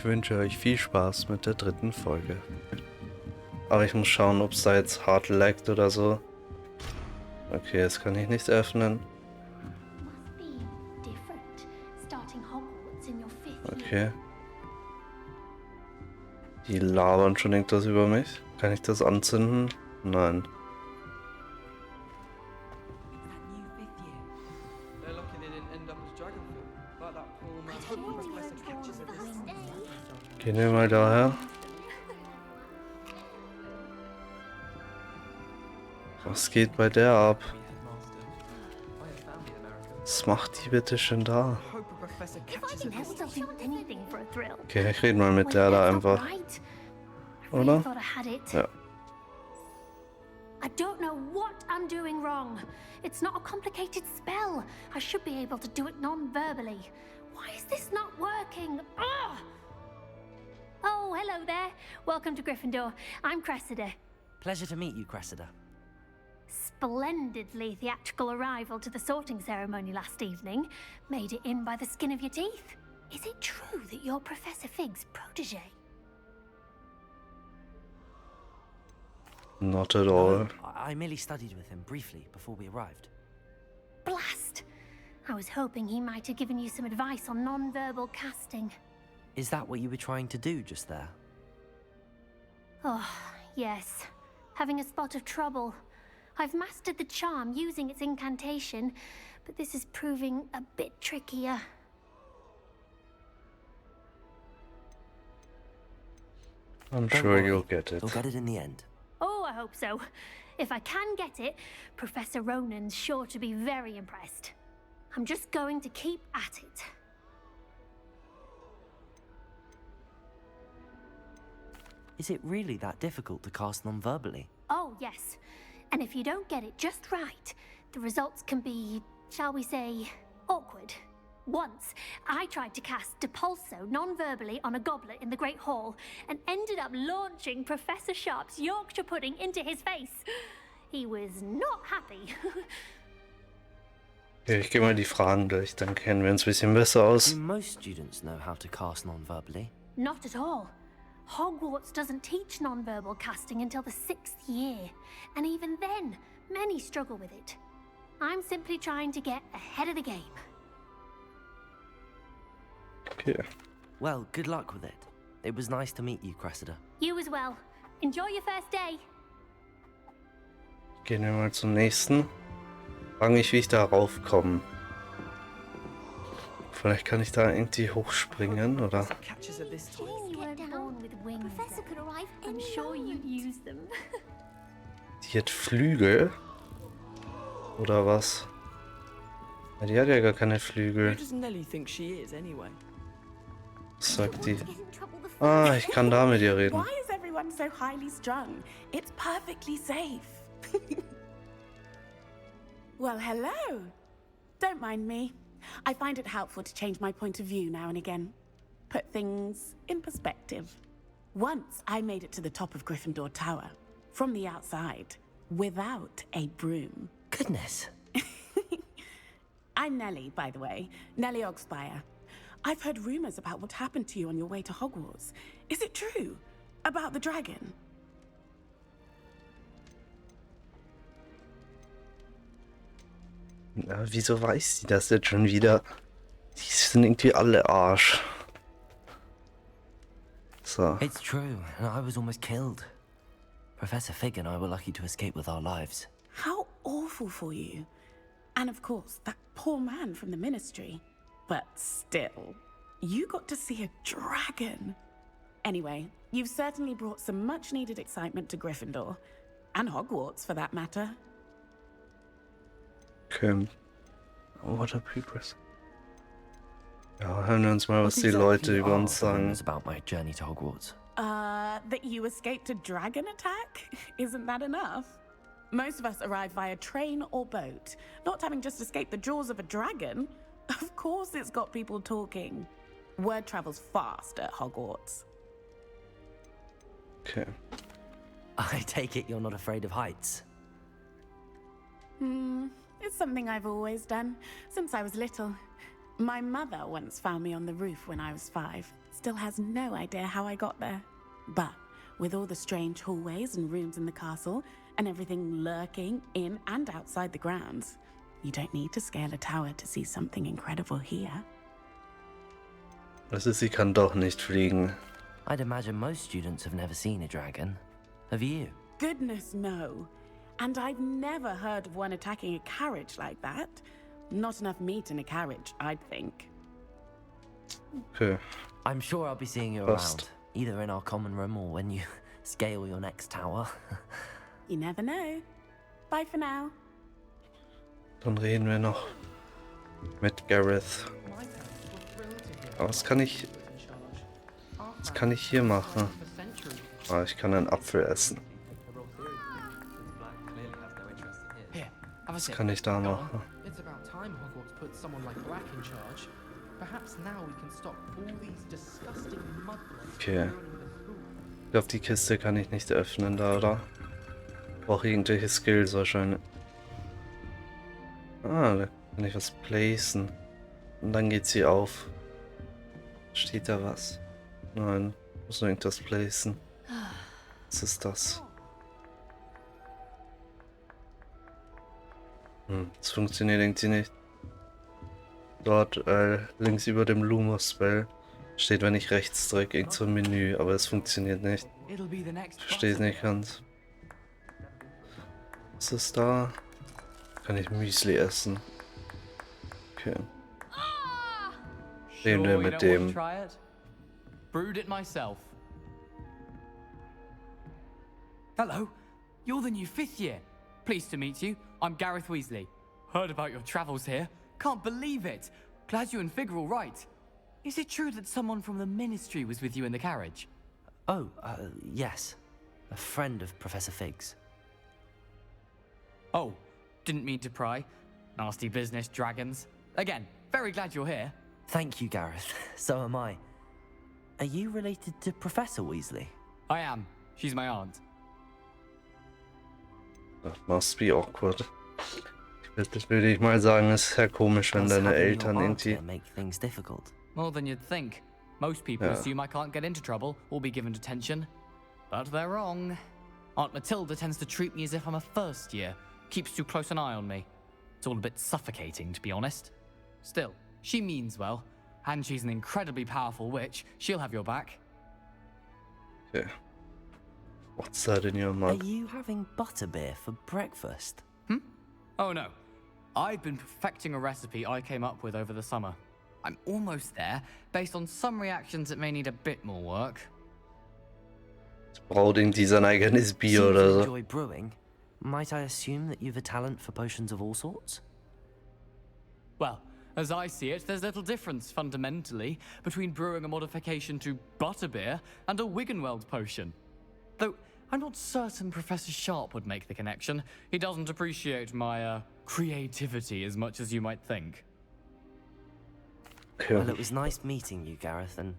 Ich wünsche euch viel Spaß mit der 3. Folge. Aber ich muss schauen, ob es da jetzt hart laggt oder so. Okay, jetzt kann ich nichts öffnen. Okay. Die labern schon irgendwas über mich. Kann ich das anzünden? Nein. Gehen wir mal daher. Was geht bei der ab? Was macht die bitte schon da? Okay, ich rede mal mit der da einfach. Oder? Ja. I don't know what I'm doing wrong. It's not a complicated spell. I should be able to do it non-verbally. Why is this not working? Ugh! Oh, hello there. Welcome to Gryffindor. I'm Cressida. Pleasure to meet you, Cressida. Splendidly theatrical arrival to the sorting ceremony last evening. Made it in by the skin of your teeth. Is it true that you're Professor Fig's protege? Not at all. I merely studied with him briefly before we arrived. Blast! I was hoping he might have given you some advice on non-verbal casting. Is that what you were trying to do just there? Oh, yes. Having a spot of trouble. I've mastered the charm using its incantation, but this is proving a bit trickier. I'm sure you'll get it. You'll get it in the end. Oh, I hope so. If I can get it, Professor Ronan's sure to be very impressed. I'm just going to keep at it. Is it really that difficult to cast non-verbally? Oh, yes. And if you don't get it just right, the results can be, shall we say, awkward. Once, I tried to cast Depulso non-verbally on a goblet in the Great Hall and ended up launching Professor Sharp's Yorkshire pudding into his face. He was not happy. Okay, ich gehe mal die Fragen durch, dann kennen wir uns ein bisschen besser aus. Do most students know how to cast non-verbally? Not at all. Hogwarts doesn't teach non-verbal casting until the 6th year, and even then, many struggle with it. I'm simply trying to get ahead of the game. Okay. Well, good luck with it. It was nice to meet you, Cressida. You as well. Enjoy your first day. Gehen wir mal zum nächsten. Frag mich, wie ich da raufkomme. Vielleicht kann ich da irgendwie hochspringen, oder? Die hat Flügel? Oder was? Ja, die hat ja gar keine Flügel. Was sagt die? Ah, ich kann da mit ihr reden. Why is everyone so highly strung? It's perfectly safe. Well, hello. Don't mind me. I find it helpful to change my point of view now and again. Put things in perspective. Once I made it to the top of Gryffindor Tower, from the outside, without a broom. Goodness. I'm Nellie, by the way. Nellie Ogspire. I've heard rumors about what happened to you on your way to Hogwarts. Is it true? About the dragon? Na, wieso weiß sie das jetzt schon wieder? Die sind irgendwie alle Arsch. So. It's true, and I was almost killed. Professor Fig and I were lucky to escape with our lives. How awful for you. And of course, that poor man from the ministry. But still, you got to see a dragon. Anyway, you've certainly brought some much-needed excitement to Gryffindor. And Hogwarts, for that matter. Okay. What a Prepress. Ja, hören wir uns mal, was die Leute über uns sagen. About my journey to Hogwarts. That you escaped a dragon attack? Isn't that enough? Most of us arrive via train or boat. Not having just escaped the jaws of a dragon. Of course it's got people talking. Word travels fast at Hogwarts. Okay. I take it you're not afraid of heights. It's something I've always done, since I was little. My mother once found me on the roof when I was 5, still has no idea how I got there. But with all the strange hallways and rooms in the castle, and everything lurking in and outside the grounds, you don't need to scale a tower to see something incredible here. Also, sie kann doch nicht fliegen. I'd imagine most students have never seen a dragon. Have you? Goodness, no. And I've never heard of one attacking a carriage like that. Not enough meat in a carriage, I'd think. Okay. I'm sure I'll be seeing you Fast. around, either in our common room or when you scale your next tower. You never know. Bye for now. Dann reden wir noch mit Gareth. Aber was kann ich hier machen? Ah, ich kann einen Apfel essen. Was kann ich da machen? It's about time Hogwarts put someone like Black in charge. Perhaps now we can stop all these disgusting mudbloods. Okay. Ich glaube, die Kiste kann ich nicht öffnen da, oder? Brauche irgendwelche Skills wahrscheinlich. Ah, da kann ich was placen. Und dann geht sie auf. Steht da was? Nein, muss nur irgendwas placen. Was ist das? Das funktioniert irgendwie nicht. Dort links über dem Lumos-Spell steht, wenn ich rechts drücke, irgend so ein Menü, aber es funktioniert nicht. Ich verstehe es nicht ganz. Was ist da? Kann ich Müsli essen? Okay. Reden wir mit dem. Brewed it myself. Hello, you're the new 5th year. Pleased to meet you. I'm Gareth Weasley. Heard about your travels here. Can't believe it. Glad you and Fig are all right. Is it true that someone from the Ministry was with you in the carriage? Oh, yes. A friend of Professor Fig's. Oh, didn't mean to pry. Nasty business, dragons. Again, very glad you're here. Thank you, Gareth. So am I. Are you related to Professor Weasley? I am. She's my aunt. Das must be awkward. Das würde ich mal sagen, ist sehr komisch, wenn Does deine having your Eltern aunt irgendwie... here make things difficult? More than you'd think. Most people Yeah. assume I can't get into trouble or be given detention. But they're wrong. Aunt Matilda tends to treat me as if I'm a first year. Keeps too close an eye on me. It's all a bit suffocating, to be honest. Still, she means well. And she's an incredibly powerful witch. She'll have your back. Okay. What's that in your Are mug? you having butterbeer for breakfast? Oh no. I've been perfecting a recipe I came up with over the summer. I'm almost there. Based on some reactions, it may need a bit more work. Braut irgendwie sein eigenes Bier Seems oder you so. enjoy brewing. Might I assume that you've a talent for potions of all sorts? Well, as I see it, there's little difference, fundamentally, between brewing a modification to butterbeer and a Wiggenweld potion. Though, I'm not certain Professor Sharp would make the connection. He doesn't appreciate my, creativity as much as you might think. Okay. Well, it was nice meeting you, Gareth, and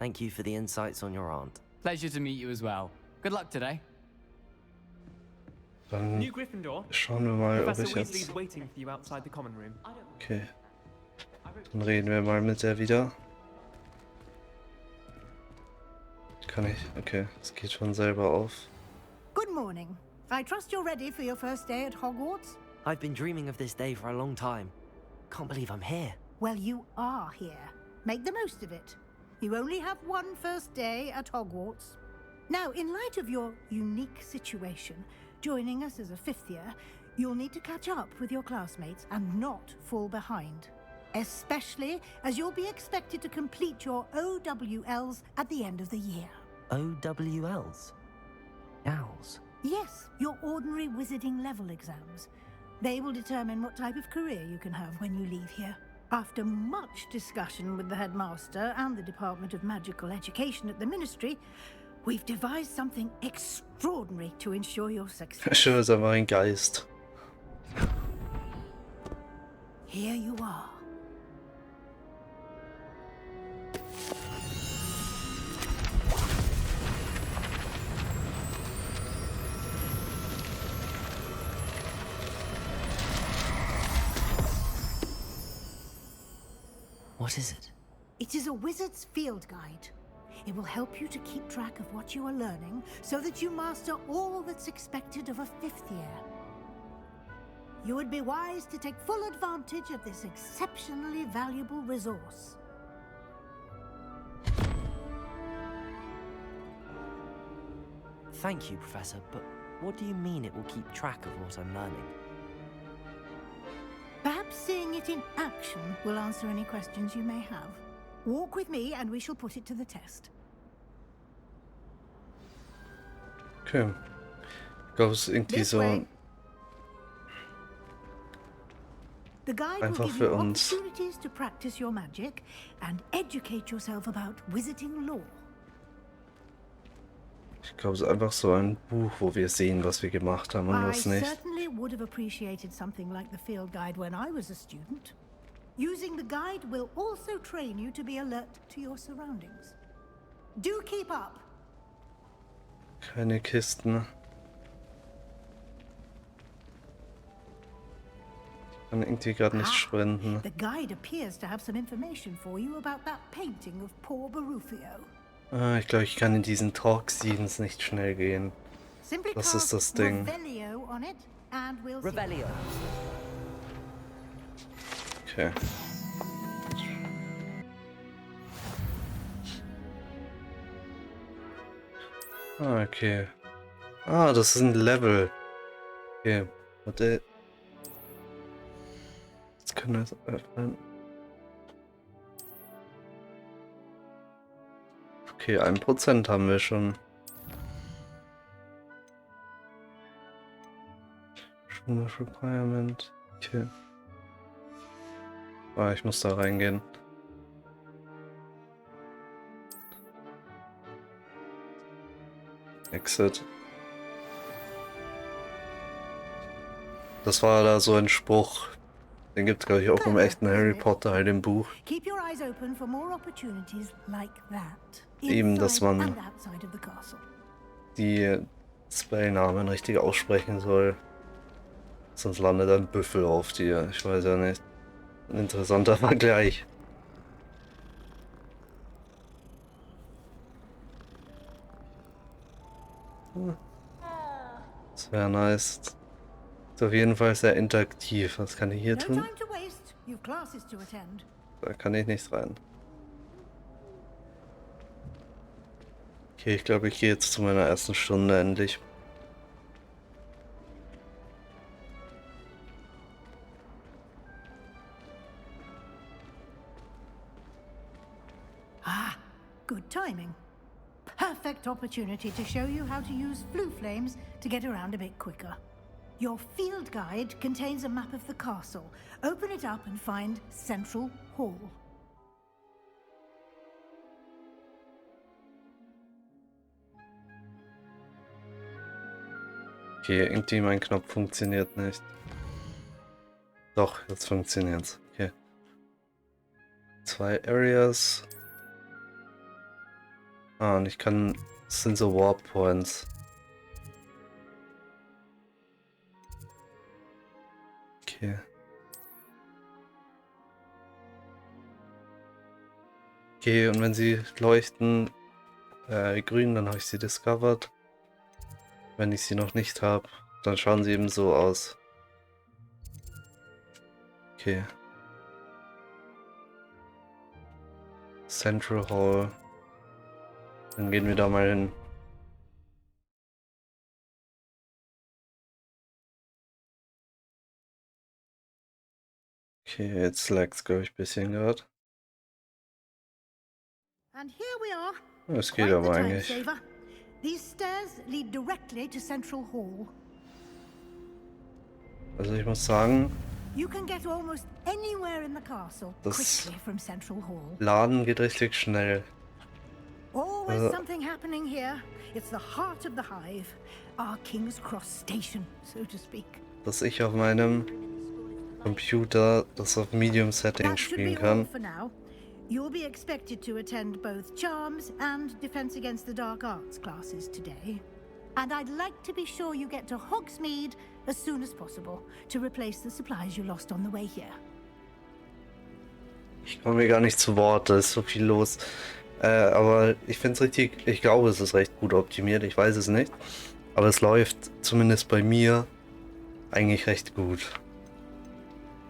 thank you for the insights on your aunt. Pleasure to meet you as well. Good luck today. Dann New Gryffindor. schauen wir mal, ob Professor ich Weasley's jetzt... waiting for you outside the common room. Okay. Dann reden wir mal mit der wieder. Kann ich? Okay, es geht schon selber auf. Good morning. I trust you're ready for your first day at Hogwarts? I've been dreaming of this day for a long time. Can't believe I'm here. Well, you are here. Make the most of it. You only have one first day at Hogwarts. Now, in light of your unique situation, joining us as a 5th year, you'll need to catch up with your classmates and not fall behind. Especially as you'll be expected to complete your OWLs at the end of the year. OWLs? Owls? Yes, your ordinary wizarding level exams. They will determine what type of career you can have when you leave here. After much discussion with the headmaster and the Department of Magical Education at the Ministry, we've devised something extraordinary to ensure your success. Schön, ist einfach ein Geist. Here you are. What is it? It is a wizard's field guide. It will help you to keep track of what you are learning so that you master all that's expected of a 5th year. You would be wise to take full advantage of this exceptionally valuable resource. Thank you, Professor, but what do you mean it will keep track of what I'm learning? Perhaps seeing it in action will answer any questions you may have. Walk with me and we shall put it to the test. Okay. Ich glaube, es ist irgendwie This so way. The guide will einfach give für you uns. opportunities to practice your magic and educate yourself about wizarding lore. Ich glaube, es ist einfach so ein Buch, wo wir sehen, was wir gemacht haben und I was nicht. certainly would have appreciated something like the field guide when I was a student. Using the guide will also train you to be alert to your surroundings. Do keep up. Keine Kisten. Ich kann irgendwie gerade nicht sprinten. The guide appears to have some information for you about that painting of poor Barufio. Ah, ich glaube, ich kann in diesen Talk-Scenes nicht schnell gehen. Simply Das ist cast das Ding. Revelio on it and we'll see. Revelio. Okay. Ah, okay. Ah, das ist ein Level. Okay, warte. Jetzt können wir es öffnen. Okay, 1% haben wir schon. Schuldish Requirement. Okay. Ah, ich muss da reingehen. Exit. Das war da so ein Spruch. Den gibt es, glaube ich, auch im echten Harry Potter, halt im Buch. Keep your eyes open for more opportunities like that. Eben, dass inside man and outside of the castle. die Spellnamen richtig aussprechen soll. Sonst landet ein Büffel auf dir. Ich weiß ja nicht. Ein interessanter Vergleich. Das wäre nice. Ist auf jeden Fall sehr interaktiv. Was kann ich hier No tun? time to waste. You've classes to attend. Da kann ich nicht rein. Okay, ich glaube, ich gehe jetzt zu meiner ersten Stunde endlich. Ah, good timing. Perfect opportunity to show you how to use flue flames to get around a bit quicker. Your field guide contains a map of the castle. Open it up and find Central Hall. Okay, irgendwie mein Knopf funktioniert nicht. Doch, jetzt funktioniert's. Okay. 2 Areas. Ah, und ich kann... Das sind so Warp Points. Okay. Okay, und wenn sie leuchten grün, dann habe ich sie discovered. Wenn ich sie noch nicht habe, dann schauen sie eben so aus. Okay. Central Hall. Dann gehen wir da mal hin. Okay, jetzt lag's, glaube ich, ein bisschen gerade. And here we are. Es geht Quite aber the eigentlich. time saver. These stairs lead directly to Central Hall. Also ich muss sagen, You can get almost anywhere in the castle Das- quickly from Central Hall. Laden geht richtig schnell. Always something happening here. It's the heart of the hive, our King's Cross station, so to speak. Dass ich auf meinem Computer das auf Medium Setting That should spielen be all kann. for now. You'll be expected to attend both Charms and Defense Against the Dark Arts classes today. And I'd like to be sure you get to Hogsmeade as soon as possible to replace the supplies you lost on the way here. Ich komme mir gar nicht zu Wort, da ist so viel los. Aber ich finde es richtig, ich glaube, es ist recht gut optimiert, ich weiß es nicht. Aber es läuft zumindest bei mir eigentlich recht gut.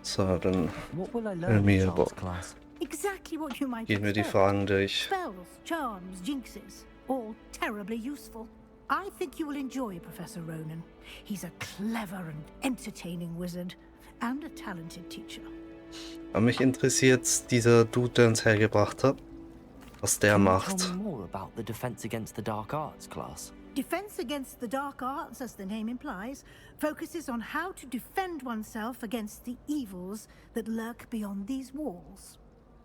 So, dann What will I learn in Charles' class? Exactly what you might gehen wir die expect. Fragen durch. Spells, charms, jinxes, all terribly useful. I think you will enjoy Professor Ronan. He's a clever and entertaining wizard and a talented teacher. Aber mich interessiert dieser Dude, der uns hergebracht hat, was der Can you macht. tell me more about the Defense Against the Dark Arts class? Defense Against the Dark Arts, as the name implies, focuses on how to defend oneself against the evils that lurk beyond these walls.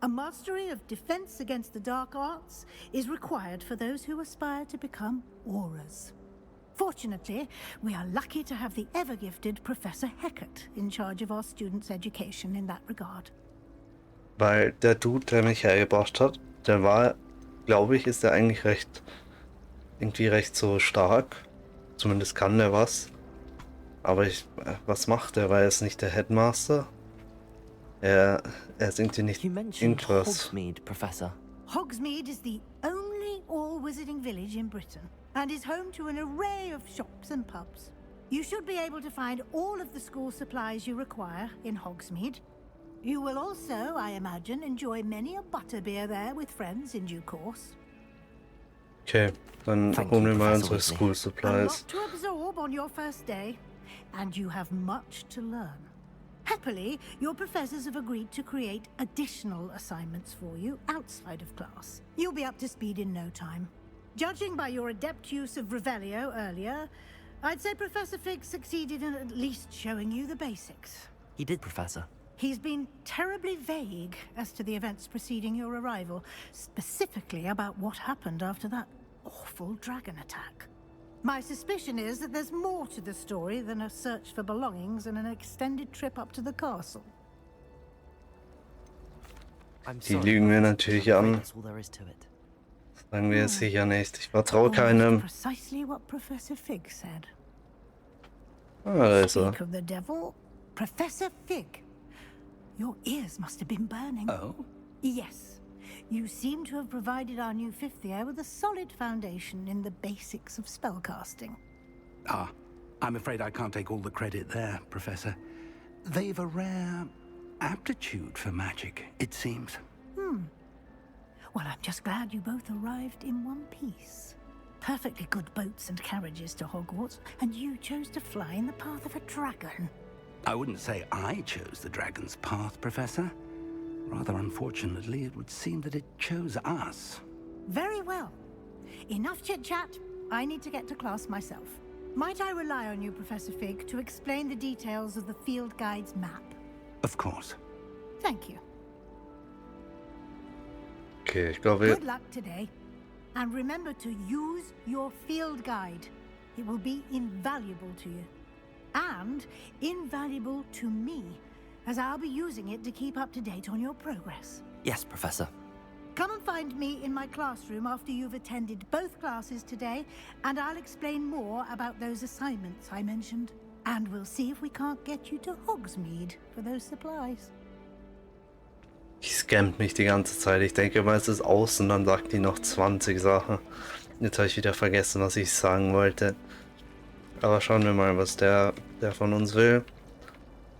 A mastery of Defense Against the Dark Arts is required for those who aspire to become auras. Fortunately, we are lucky to have the ever-gifted Professor Heckert in charge of our students' education in that regard. Weil der Dude, der mich hergebracht hat, der war, glaube ich, ist der eigentlich irgendwie recht so stark. Zumindest kann der was. Aber was macht der? War er ist nicht der Headmaster? Er ist irgendwie nicht You mentioned irgendwas. Hogsmeade, Professor. Hogsmeade is the only all-wizarding village in Britain and is home to an array of shops and pubs. You should be able to find all of the school supplies you require in Hogsmeade. You will also, I imagine, enjoy many a butterbeer there with friends in due course. Okay, dann Thank holen you, wir mal Professor unsere Weasley. School A Supplies. lot to absorb on your first day, and you have much to learn. Happily, your professors have agreed to create additional assignments for you outside of class. You'll be up to speed in no time. Judging by your adept use of Revelio earlier, I'd say Professor Fig succeeded in at least showing you the basics. He did, Professor. He's been terribly vague as to the events preceding your arrival, specifically about what happened after that awful dragon attack. My suspicion is that there's more to the story than a search for belongings and an extended trip up to the castle. I'm Die sorry, lügen wir Professor. natürlich I'm afraid an. that's all there is to it. Sagen wir es sicher nicht. Ich vertraue Almost keinem. precisely what Professor Fig said. Ah, da ist er. Speak of the devil, Professor Fig. Your ears must have been burning. Oh? Yes. You seem to have provided our new fifth year with a solid foundation in the basics of spellcasting. Ah, I'm afraid I can't take all the credit there, Professor. They've a rare aptitude for magic, it seems. Well, I'm just glad you both arrived in one piece. Perfectly good boats and carriages to Hogwarts, and you chose to fly in the path of a dragon. I wouldn't say I chose the dragon's path, Professor. Rather unfortunately, it would seem that it chose us. Very well. Enough chit-chat. I need to get to class myself. Might I rely on you, Professor Fig, to explain the details of the field guide's map? Of course. Thank you. Okay, ich glaube, Good luck today. And remember to use your field guide. It will be invaluable to you. And invaluable to me, as I'll be using it to keep up to date on your progress. Yes, Professor. Come and find me in my classroom after you've attended both classes today, and I'll explain more about those assignments I mentioned. And we'll see if we can't get you to Hogsmeade for those supplies. die scammt mich die ganze Zeit. Ich denke mal, es ist aus und dann sagt die noch 20 Sachen. Jetzt habe ich wieder vergessen, was ich sagen wollte. Aber schauen wir mal, was der von uns will.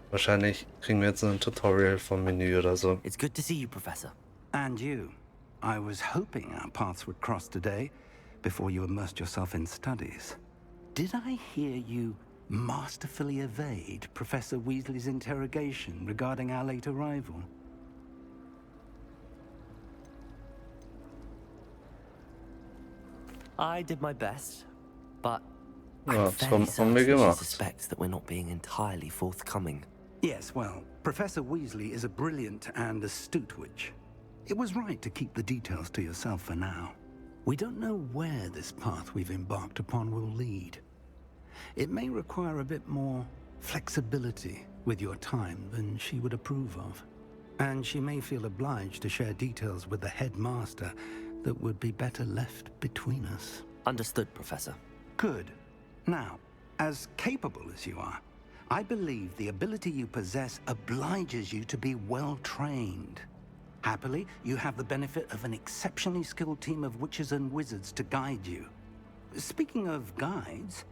Wahrscheinlich kriegen wir jetzt ein Tutorial vom Menü oder so. It's good to see you, Professor. And you. I was hoping our paths would cross today, before you immersed yourself in studies. Did I hear you masterfully evade Professor Weasley's interrogation regarding our late arrival? I did my best, but Ja, I'm das fairly haben wir certain she gemacht. suspects that we're not being entirely forthcoming. Yes, well, Professor Weasley is a brilliant and astute witch. It was right to keep the details to yourself for now. We don't know where this path we've embarked upon will lead. It may require a bit more flexibility with your time than she would approve of. And she may feel obliged to share details with the headmaster that would be better left between us. Understood, Professor. Good. Now, as capable as you are, I believe the ability you possess obliges you to be well trained. Happily, you have the benefit of an exceptionally skilled team of witches and wizards to guide you. Speaking of guides,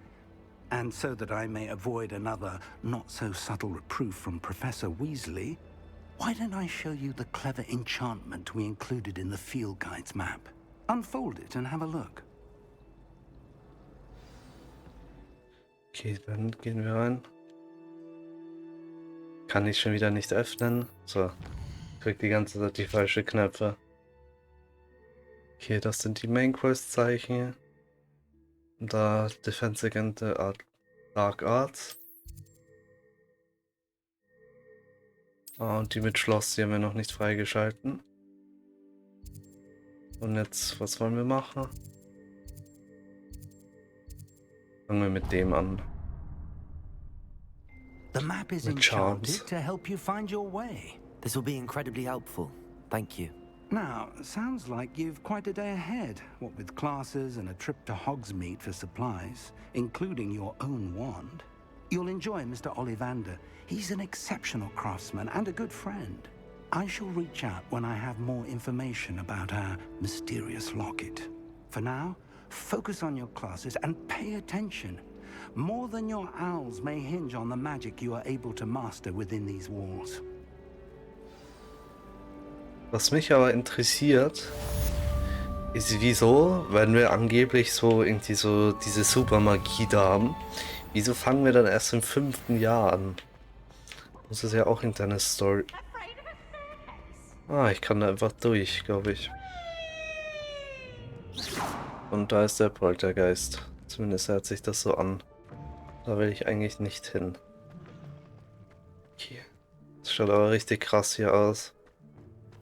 and so that I may avoid another not-so-subtle reproof from Professor Weasley, why don't I show you the clever enchantment we included in the field guide's map? Unfold it and have a look. Okay, dann gehen wir rein. Kann ich schon wieder nicht öffnen. So, krieg die ganze Zeit die falschen Knöpfe. Okay, das sind die Main Quest Zeichen. Da Defense Against the Dark Arts. Und die mit Schloss, die haben wir noch nicht freigeschalten. Und jetzt, was wollen wir machen? Fangen wir mit dem an. The map is With charms. enchanted to help you find your way. This will be incredibly helpful. Thank you. Now, sounds like you've quite a day ahead, what with classes and a trip to Hogsmeade for supplies, including your own wand. You'll enjoy Mr. Ollivander. He's an exceptional craftsman and a good friend. I shall reach out when I have more information about our mysterious locket. For now, focus on your classes and pay attention. More than your owls may hinge on the magic you are able to master within these walls. Was mich aber interessiert, ist wieso, wenn wir angeblich so irgendwie so diese Supermagie da haben, wieso fangen wir dann erst im 5. Jahr an? Das ist ja auch irgendeine Story. Ah, ich kann da einfach durch, glaube ich. Und da ist der Poltergeist. Zumindest hört sich das so an. Da will ich eigentlich nicht hin. Okay. Das schaut aber richtig krass hier aus.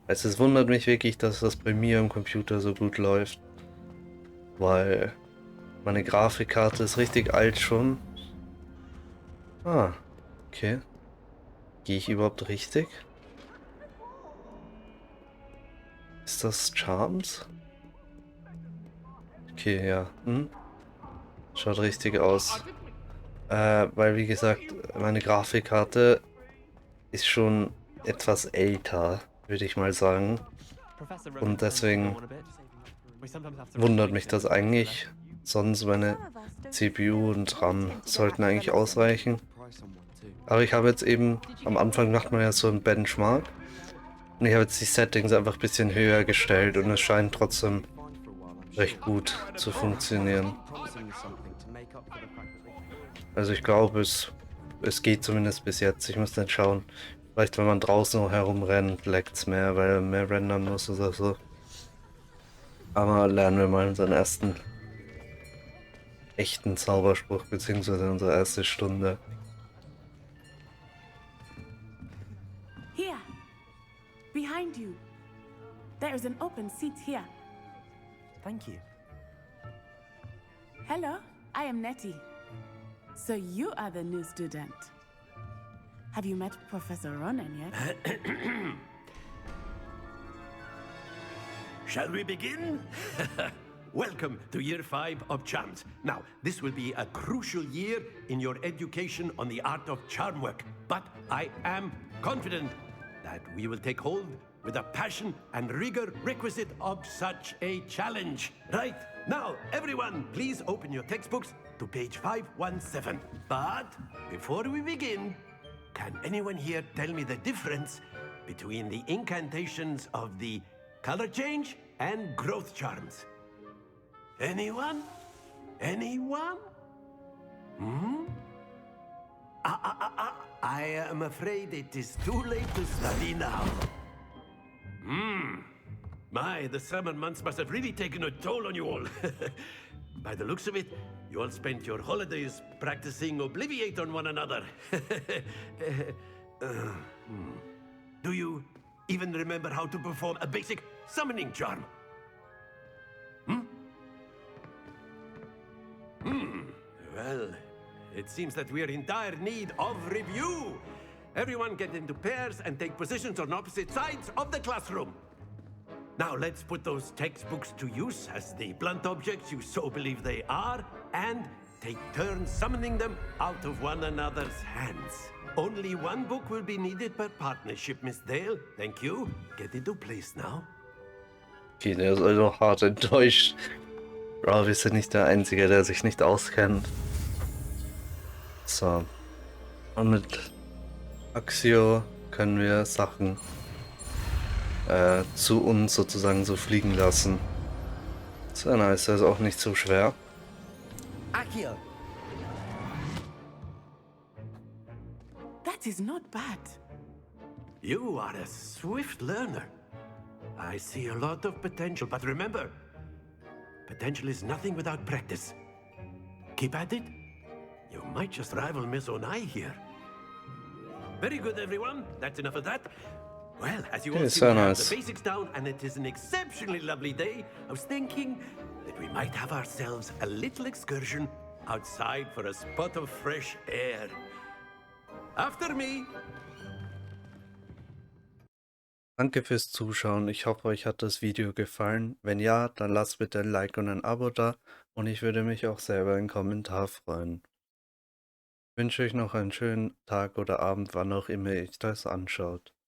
Also es wundert mich wirklich, dass das bei mir im Computer so gut läuft. Weil meine Grafikkarte ist richtig alt schon. Ah, okay. Gehe ich überhaupt richtig? Ist das Charms? Okay, ja. Schaut richtig aus. Weil wie gesagt, meine Grafikkarte ist schon etwas älter, würde ich mal sagen. Und deswegen wundert mich das eigentlich. Sonst meine CPU und RAM sollten eigentlich ausreichen. Aber ich habe jetzt eben, am Anfang macht man ja so einen Benchmark. Und ich habe jetzt die Settings einfach ein bisschen höher gestellt und es scheint trotzdem recht gut zu funktionieren. Also ich glaube, es geht zumindest bis jetzt. Ich muss dann schauen. Vielleicht wenn man draußen noch herumrennt, leckt es mehr, weil er mehr rendern muss oder so. Aber lernen wir mal unseren ersten echten Zauberspruch, beziehungsweise unsere erste Stunde. Here, behind you. There is an open seat here. Thank you. Hello, I am Nettie. So you are the new student. Have you met Professor Ronan yet? Shall we begin? Welcome to Year 5 of Charms. Now, this will be a crucial year in your education on the art of charm work. But I am confident that we will take hold with the passion and rigor requisite of such a challenge. Right, now, everyone, please open your textbooks to page 517. But before we begin, can anyone here tell me the difference between the incantations of the color change and growth charms? Anyone? Anyone? I am afraid it is too late to study now. My, the summer months must have really taken a toll on you all. By the looks of it, you all spent your holidays practicing Obliviate on one another. Do you even remember how to perform a basic summoning charm? Well, it seems that we are in dire need of review. Everyone get into pairs and take positions on opposite sides of the classroom. Now let's put those textbooks to use as the blunt objects you so believe they are, and take turns summoning them out of one another's hands. Only one book will be needed per partnership, Miss Dale. Thank you. Get into place now. Okay, der ist also hart enttäuscht. Aber wir sind nicht der Einzige, der sich nicht auskennt. So. Und mit Axio können wir Sachen zu uns sozusagen so fliegen lassen. So nice, das ist auch nicht so schwer. Akio! That is not bad. You are a swift learner. I see a lot of potential, but remember, potential is nothing without practice. Keep at it. You might just rival Miss Onai here. Very good, everyone. That's enough of that. Well, as you all Okay, seem so to have nice. the basics down, and it is an exceptionally lovely day, I was thinking that we might have ourselves a little excursion outside for a spot of fresh air. After me. Danke fürs Zuschauen. Ich hoffe, euch hat das Video gefallen. Wenn ja, dann lasst bitte ein Like und ein Abo da. Und ich würde mich auch selber einen Kommentar freuen. Ich wünsche euch noch einen schönen Tag oder Abend, wann auch immer ihr das anschaut.